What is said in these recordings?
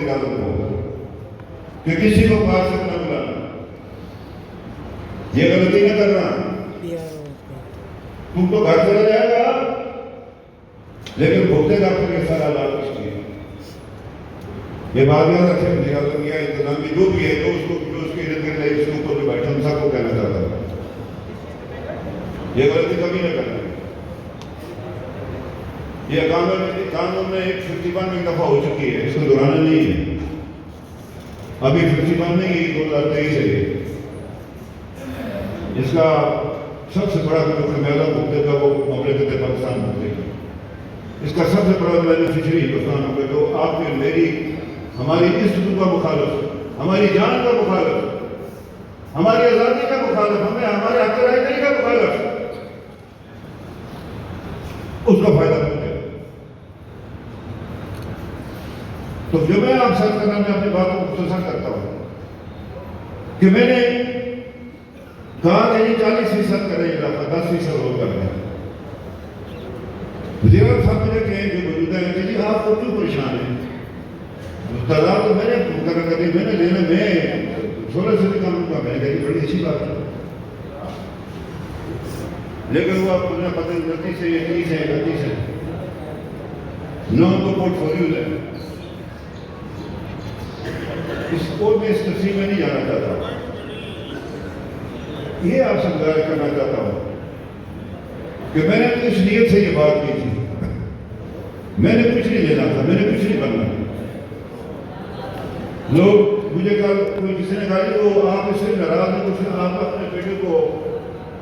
وزیر اعظم کو کہ کسی کو باہر سے نہ بلانا، یہ غلطی نہ کرنا، تم تو گھر چلا جائے گا لیکن بھوکتے ڈاکٹر کے سارا علاج کچھ کیا۔ یہ بات یاد رکھے وزیر اعظم یا انتظام بھی جو بھی ہے جو اس کے ارد گرد ہے، اس کے اوپر جو بیٹھے ہم سب کو کہنا چاہتا ہے یہ غلطی کبھی نہ کرنا۔ یہ قانون میں ایک 51 دفعہ ہو چکی ہے، اس کو دہرانا نہیں ہے، ابھی 51 نہیں 2023 ہے۔ اس کا سب سے بڑا جو خمیازہ بھگتے گا وہ مملکت پاکستان بھگتے گا، اس کا سب سے بڑا بینیفیشری ہندوستان ہوگا جو آپ کی میری ہماری عزت کا مخالف، ہماری جان کا مخالف، ہماری آزادی کا مخالف، ہمیں ہمارے حق رائے دہی کا مخالف، اس کا فائدہ ملے۔ تو جو میں آپ ساتھ کرنا میں اپنی بات کو مختصر کرتا ہوں کہ میں نے کہا کہ یہ 40% کریں اضافہ، 10% اور کریں۔ وزیر اعظم صاحب مجھے کہیں جو موجودہ ہے کہ جی آپ کو کیوں پریشان ہیں؟ تعداد تو میں نے مقرر کر دی، میں نے لینا، میں 16% کام کا، میں نے کہی بڑی اچھی بات ہے، لیکن وہ آپ کو پتہ 29 ہے، 30 ہے، 31 ہے، 9 کو پورٹ فولیوز ہے۔ اس کو میں اس تفصیل میں نہیں جانا چاہتا، یہ آپ سے گزارش کرنا چاہتا ہوں کہ میں نے اس نیت سے یہ بات کی تھی، میں نے کچھ نہیں لینا تھا، میں نے کچھ نہیں بننا۔ لوگ مجھے کوئی کسی نے کہا کہ وہ آپ اس سے ناراض ہیں، اس نے آپ اپنے بیٹے کو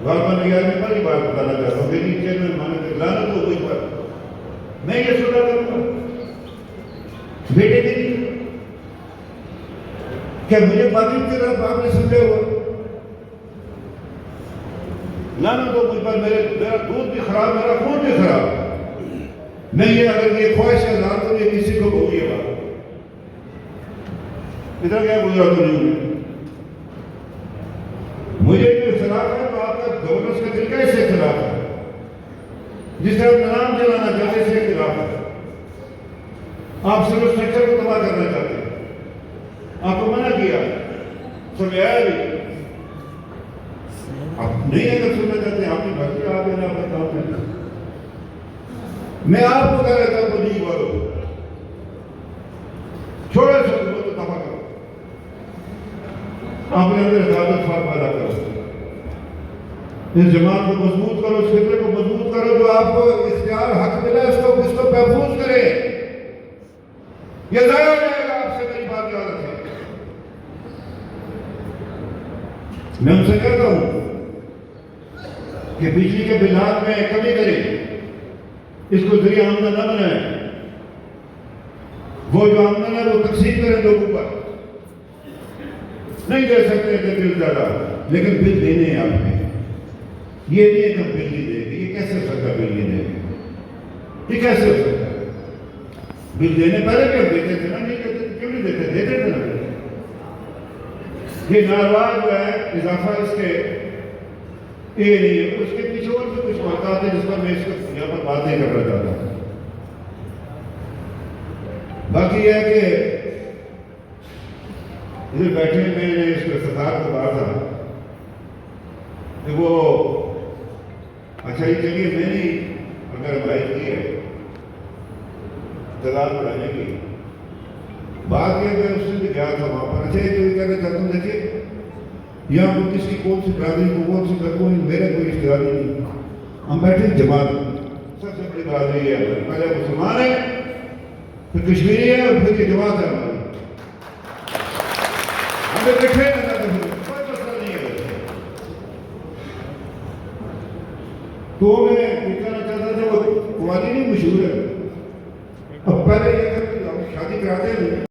غالباً نگار میں پہلی بار بتانا چاہتا ہوں میری چیئرمین مانے کے لعنت ہو گئی پر میں یہ سوچا کروں گا بیٹے کے لیے کیا مجھے باقی کی طرف آپ نے سمجھا ہوا لعنت ہو مجھ پر، میرا دودھ بھی خراب، میرا خون بھی خراب، میں یہ اگر یہ خواہش کا اظہار کروں یہ کسی کو بہت یہ بات ادھر کیا گزرا تو نہیں ہے مجھے جو اختلاف ہے تو آپ کا گورننس کا طریقہ اس سے اختلاف ہے، جس طرح نظام چلانا چاہتے اس سے اختلاف ہے، آپ صرف اسٹرکچر کو تباہ کرنا چاہتے ہیں، آپ کو منع کیا سمجھایا بھی، آپ نہیں اگر سننا چاہتے ہیں آپ کی بھرتی آپ نے اپنا کام کرنا، میں آپ کو کہہ رہتا ہوں کو نہیں بولو چھوڑے سب کو دفاع کرو، اپنے اندر حفاظت پیدا کرو، اس جماعت کو مضبوط کرو، اس فکر کو مضبوط کرو، جو آپ کو اختیار حق ملا اس کو محفوظ کرے، یہ ضائع ہو جائے گا، آپ سے میری بات یاد رکھیں۔ میں ان سے کہتا ہوں کہ بجلی کے بلات میں کمی کریں، اس کو ذریعہ آمدن نہ بنائیں، وہ جو آمدن ہے وہ تقسیم کریں لوگوں پر، نہیں دے سکتے کہ بل زیادہ لیکن بل دینے ہیں آپ نے، یہ نہیں ہے کہ بل نہیں دے گی، یہ کیسے ہو سکتا ہے بل نہیں دے گی، یہ کیسے ہو سکتا ہے؟ بل دینے پہلے بھی ہم دیتے تھے نا، نہیں دیتے کیوں نہیں دیتے، دیتے تھے نا۔ یہ ناروا جو ہے اضافہ اس کے یہ نہیں ہے، اس کے پیچھے اور بھی کچھ واقعات ہیں جس پر میں اس کو یہاں پر بات نہیں کرنا چاہتا۔ باقی یہ ہے کہ ادھر بیٹھے میں نے اس کو سرکار کو کہا تھا کہ وہ اچھا یہ چلیے میں نے اگر حمایت کی ہے تعداد بڑھانے کی بات یہ میں اس سے بھی گیا تھا وہاں پر، اچھا یہ جو کہنا چاہتا ہوں دیکھیے یہاں کس کی کون سی برادری کو کون سی کر کوئی میرے کوئی اشتہاری نہیں، ہم بیٹھے جماعت سب سے بڑی برادری ہے، پہلے مسلمان ہے پھر کشمیری ہے اور پھر یہ جماعت ہے ہماری، ہمیں بیٹھے کوئی مسئلہ نہیں ہے۔ تو میں یہ کہنا چاہتا تھا وہ قوانین مشہور ہے، اب پہلے یہ کہ ہم شادی کراتے ہیں